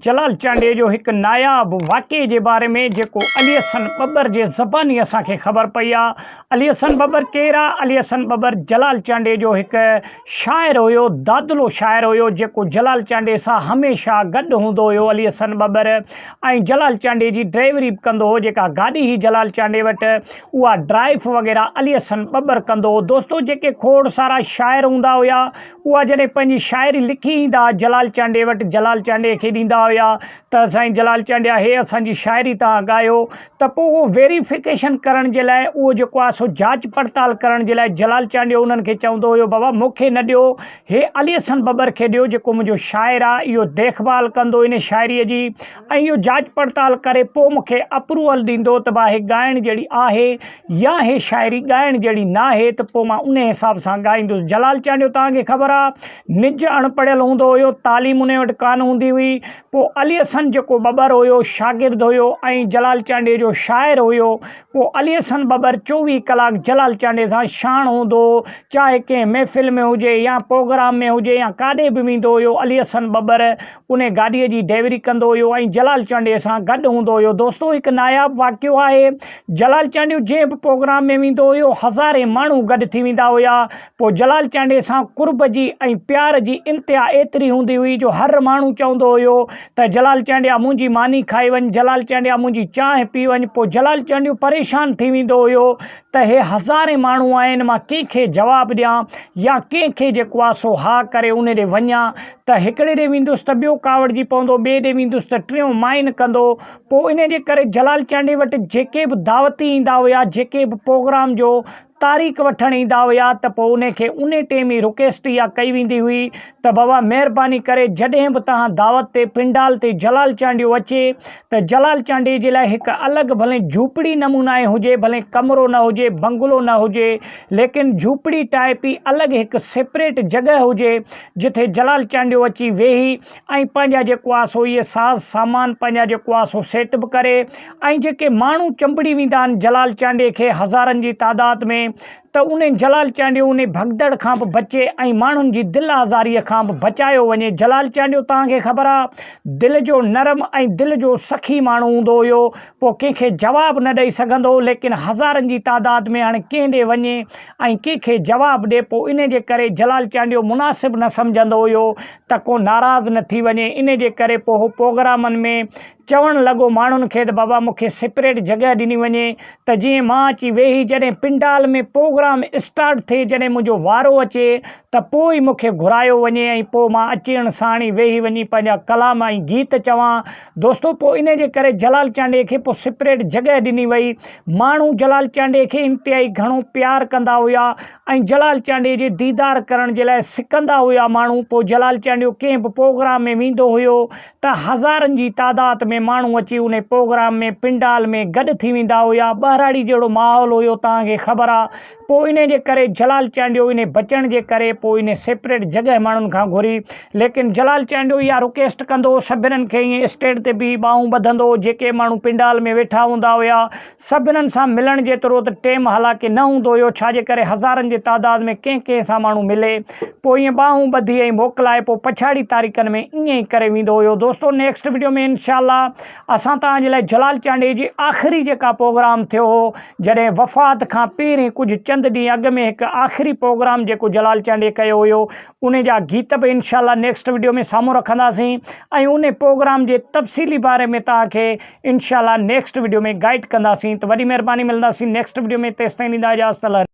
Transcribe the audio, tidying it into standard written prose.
जलाल चांडे जो एक नायाब वाक़े के बारे में जो अली हसन बब्बर के ज़बानी असांखे ख़बर पई आहे। अली हसन बब्बर केरु आहे? अली हसन बब्बर जलाल चांडे जो एक शाइर हुयो, दादलो शाइर हुयो, जो जलाल चांडे सां हमेशह गॾु हूंदो हुयो। अली हसन बब्बर ऐं जलाल चांडे जी ड्राइवरी बि कंदो हो। जेका गाॾी ही जलाल चांडे वटि उहा ड्राइव वग़ैरह अली हसन बब्बर कंदो हो। दोस्तों, जेके खोड़ सारा शाइर हूंदा हुया, उहा जॾहिं पंहिंजी शाइरी लिखी ईंदा जलाल चांडे वटि, जलाल चांडे खे ॾींदा हुया त साईं जलाल चांडिया हे असांजी शाइरी तव्हां ॻायो, त पोइ उहो वेरिफिकेशन करण जे लाइ, उहो जेको आहे सो जांच पड़ताल करण जे लाइ जलाल चांडियो उन्हनि खे चवंदो हुयो, बाबा मूंखे न ॾियो, हे अली हसन बब्बर खे ॾियो, जेको मुंहिंजो शाइर आहे, इहो देखभाल कंदो इन शाइरीअ जी ऐं इहो जांच पड़ताल करे पोइ मूंखे अप्रूवल ॾींदो त भाई हे ॻाइण जहिड़ी आहे या हे शाइरी ॻाइण जहिड़ी न आहे, त पोइ मां उन हिसाब सां ॻाईंदुसि। जलाल चांडियो तव्हांखे ख़बर आहे निज अणपढ़ियल हूंदो हुयो, तालीम उन वटि कान हूंदी हुई। पोइ अली हसन जेको बब्बर हुयो शागिर्द हुयो ऐं जलाल चांडे जो शाइर हुयो। पोइ अली हसन बब्बर 24 कलाक जलाल चांडे सां शाण हूंदो, चाहे कंहिं महफ़िल में हुजे या प्रोग्राम में हुजे या काॾे बि वेंदो हुयो, अली हसन बब्बर उन गाॾीअ जी ड्राइवरी कंदो हुयो ऐं जलाल चांडे सां गॾु हूंदो हुयो। दोस्तों, हिकु नायाब वाक़ियो आहे। जलाल चांडियो जंहिं बि प्रोग्राम में वेंदो हुयो, हज़ारे माण्हू गॾु थी वेंदा हुया। पोइ जलाल चांडे सां कुर्ब जी ऐं प्यार जी इंतिहा एतिरी हूंदी हुई जो हर माण्हू चवंदो हुयो त जलाल चांडिया मुंहिंजी मानी खाई वञ, जलाल चांडिया मुंहिंजी चांहि पी वञ। पोइ जलाल चांडियो परेशान थी वेंदो हुयो त हे हज़ारे माण्हू आहिनि, मां कंहिंखे जवाबु ॾियां या कंहिंखे जेको आहे सो हा करे उन ॾे वञा, त हिकिड़े ॾे वेंदुसि त ॿियो कावड़जी पवंदो, ॿिए ॾे वेंदुसि त टियों माइन कंदो। पोइ इन जे करे जलाल चांडे वटि जेके बि दावती ईंदा हुया, जेके बि प्रोग्राम जो तारीख़ वठणु ईंदा हुया, त पोइ उनखे उन टाइम ई रिक्वेस्ट इहा कई वेंदी हुई त बाबा महिरबानी करे जॾहिं बि तव्हां दावत ते पिंडाल ते जलाल चांडियो अचे त जलाल चांडे जे लाइ हिकु अलॻि भले झूपड़ी नमूने हुजे, भले कमिरो न हुजे, बंगलो न हुजे, लेकिन झूपड़ी टाइप ई अलॻि हिकु सेपरेट जॻह हुजे जिथे जलाल चांडियो अची वेही ऐं पंहिंजा जेको आहे सो इहे साज़ सामान पंहिंजा जेको आहे सो सेट बि करे ऐं जेके माण्हू चंबड़ी वेंदा आहिनि जलाल चांडे खे हज़ारनि जी तादाद में, त उन जलाल चांडियो उन भगदड़ खां बि बचे ऐं माण्हुनि जी दिलि आज़ारीअ खां बि बचायो वञे। जलाल चांडियो तव्हांखे ख़बर आहे दिलि जो नरम ऐं दिलि जो सखी माण्हू हूंदो हुयो। पोइ कंहिंखे जवाबु न ॾेई सघंदो, लेकिन हज़ारनि जी तादाद में हाणे कंहिं ॾे वञे ऐं कंहिंखे जवाबु ॾिए, पोइ इन जे करे जलाल चांडियो मुनासिबु न सम्झंदो हुयो त को नाराज़ न थी वञे। इन जे करे पोइ हू प्रोग्रामनि में चवणु लॻो माण्हुनि खे त बाबा मूंखे सेपरेट जॻह ॾिनी वञे त जीअं मां अची वेही जॾहिं पिंडाल में प्रोग्राम स्टार्ट थिए, जॾहिं मुंहिंजो वारो अचे त पोइ ई मूंखे घुरायो वञे ऐं पोइ मां अचण साण ई वेही वञी पंहिंजा कलाम ऐं गीत चवां। दोस्तों, पोइ इन जे करे जलाल चांडे खे पोइ सेपरेट जॻह ॾिनी वई। माण्हू जलाल चांडे खे इंतिहाई घणो प्यारु कंदा हुया ऐं जलाल चांडे जे दीदार करण जे लाइ सिकंदा हुया माण्हू। पोइ जलाल चांडियो कंहिं बि प्रोग्राम में वेंदो हुयो त हज़ारनि जी तादाद में माण्हू अची उन प्रोग्राम में पिंडाल में गॾु थी वेंदा हुया। ॿहिराड़ी जहिड़ो माहौल हुयो, तव्हांखे ख़बर आहे। पोइ इन जे करे जलाल चांडियो इन बचण जे करे पोइ इन सेपरेट जॻह माण्हुनि खां घुरी, लेकिन जलाल चांडियो इहा रिक्वेस्ट कंदो सभिनीनि खे, ईअं स्टेज ते बि ॿाहूं ॿधंदो, जेके माण्हू पिंडाल में वेठा हूंदा हुया सभिनीनि सां मिलण जेतिरो त टाइम हालांकि न हूंदो हुयो, छाजे करे हज़ारनि जे तादाद में कंहिं कंहिं सां माण्हू मिले। पोइ ईअं ॿाहूं ॿधी ऐं मोकिलाए पोइ पछाड़ी तारीख़नि में ईअं ई करे वेंदो हुयो। दोस्तों, नेक्स्ट वीडियो में इंशाअल्लाह असां तव्हांजे लाइ जलाल चांडे जी आख़िरी जेका प्रोग्राम थियो हो, जॾहिं वफ़ात खां पहिरीं कुझु चंद ॾींहं अॻु में हिकु आख़िरी प्रोग्राम जेको जलाल चांडे कयो हुयो, उन जा गीत बि इंशाअल्लाह नेक्स्ट वीडियो में साम्हूं रखंदासीं ऐं उन प्रोग्राम जे तफ़सीली बारे में तव्हांखे इंशाअल्लाह नेक्स्ट वीडियो में गाइड कंदासीं। त वॾी महिरबानी, मिलंदासीं नेक्स्ट वीडियो में। तेसिताईं ॾींदा इजाज़त।